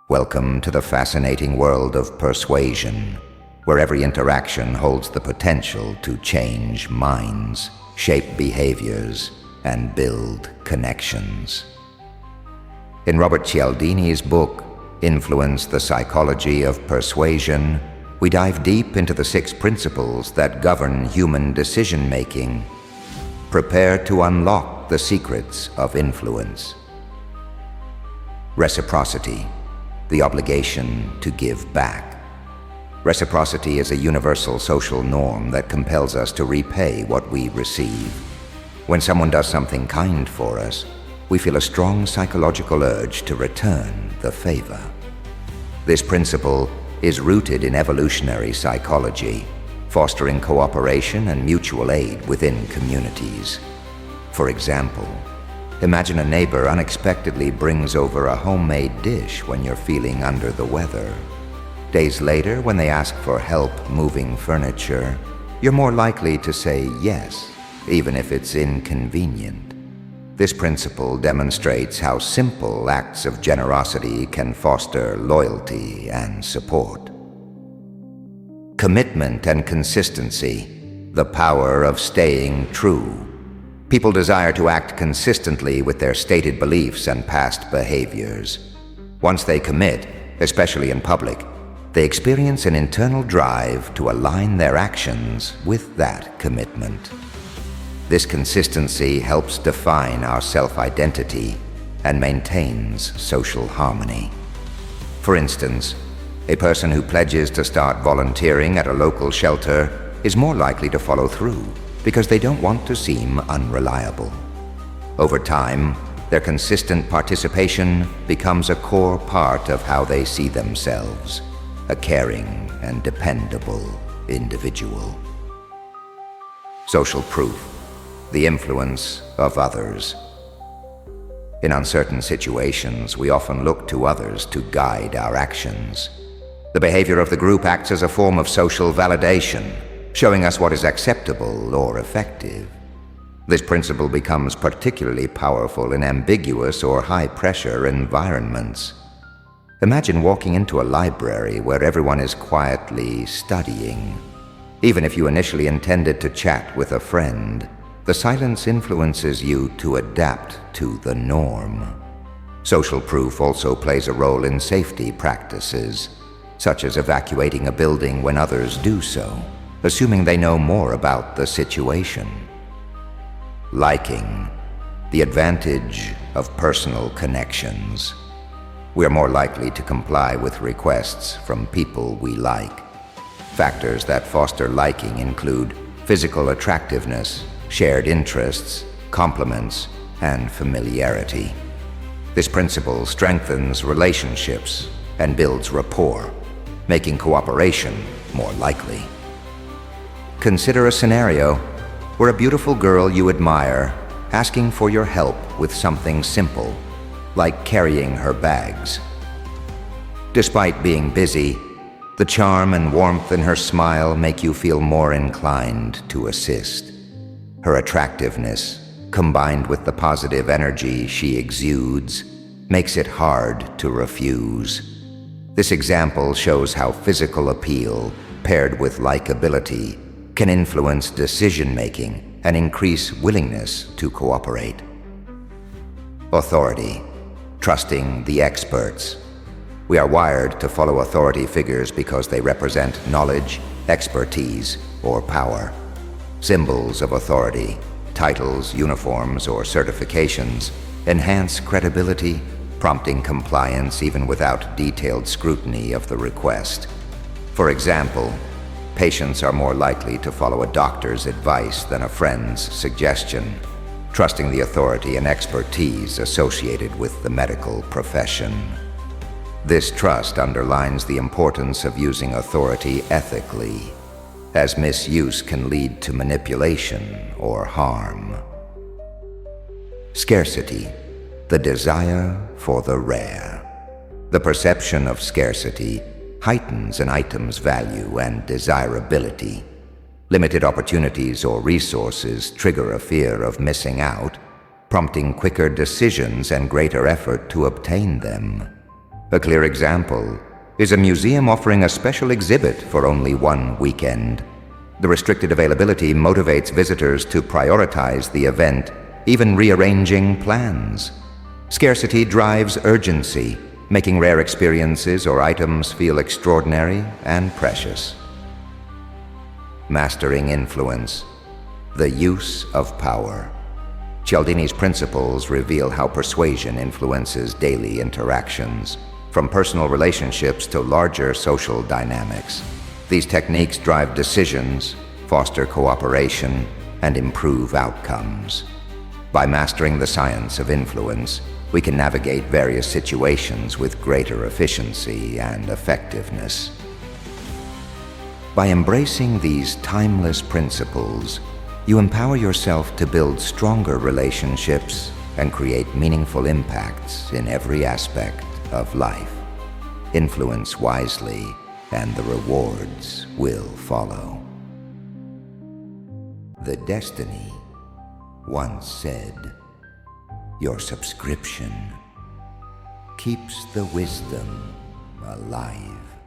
Welcome to the fascinating world of persuasion, where every interaction holds the potential to change minds, shape behaviors, and build connections. In Robert Cialdini's book, The Psychology of Persuasion, we dive deep into the 6 principles that govern human decision-making. Prepare to unlock the secrets of influence. Reciprocity, the obligation to give back. Reciprocity is a universal social norm that compels us to repay what we receive. When someone does something kind for us, we feel a strong psychological urge to return the favor. This principle is rooted in evolutionary psychology, fostering cooperation and mutual aid within communities. For example, imagine a neighbor unexpectedly brings over a homemade dish when you're feeling under the weather. Days later, when they ask for help moving furniture, you're more likely to say yes, even if it's inconvenient. This principle demonstrates how simple acts of generosity can foster loyalty and support. Commitment and consistency, the power of staying true. People desire to act consistently with their stated beliefs and past behaviors. Once they commit, especially in public, they experience an internal drive to align their actions with that commitment. This consistency helps define our self-identity and maintains social harmony. For instance, a person who pledges to start volunteering at a local shelter is more likely to follow through because they don't want to seem unreliable. Over time, their consistent participation becomes a core part of how they see themselves, a caring and dependable individual. Social proof, the influence of others. In uncertain situations, we often look to others to guide our actions. The behavior of the group acts as a form of social validation, showing us what is acceptable or effective. This principle becomes particularly powerful in ambiguous or high-pressure environments. Imagine walking into a library where everyone is quietly studying. Even if you initially intended to chat with a friend, the silence influences you to adapt to the norm. Social proof also plays a role in safety practices, such as evacuating a building when others do so, assuming they know more about the situation. Liking, the advantage of personal connections. We are more likely to comply with requests from people we like. Factors that foster liking include physical attractiveness, shared interests, compliments, and familiarity. This principle strengthens relationships and builds rapport, making cooperation more likely. Consider a scenario where a beautiful girl you admire asking for your help with something simple, like carrying her bags. Despite being busy, the charm and warmth in her smile make you feel more inclined to assist. Her attractiveness, combined with the positive energy she exudes, makes it hard to refuse. This example shows how physical appeal, paired with likability, can influence decision-making and increase willingness to cooperate. Authority, trusting the experts. We are wired to follow authority figures because they represent knowledge, expertise, or power. Symbols of authority, titles, uniforms, or certifications enhance credibility, prompting compliance even without detailed scrutiny of the request. For example, patients are more likely to follow a doctor's advice than a friend's suggestion, trusting the authority and expertise associated with the medical profession. This trust underlines the importance of using authority ethically, as misuse can lead to manipulation or harm. Scarcity, the desire for the rare. The perception of scarcity heightens an item's value and desirability. Limited opportunities or resources trigger a fear of missing out, prompting quicker decisions and greater effort to obtain them. A clear example is a museum offering a special exhibit for only one weekend. The restricted availability motivates visitors to prioritize the event, even rearranging plans. Scarcity drives urgency, making rare experiences or items feel extraordinary and precious. Mastering influence, the use of power. Cialdini's principles reveal how persuasion influences daily interactions, from personal relationships to larger social dynamics. These techniques drive decisions, foster cooperation, and improve outcomes. By mastering the science of influence, we can navigate various situations with greater efficiency and effectiveness. By embracing these timeless principles, you empower yourself to build stronger relationships and create meaningful impacts in every aspect of life. Influence wisely, and the rewards will follow. The Destiny once said, "Your subscription keeps the wisdom alive."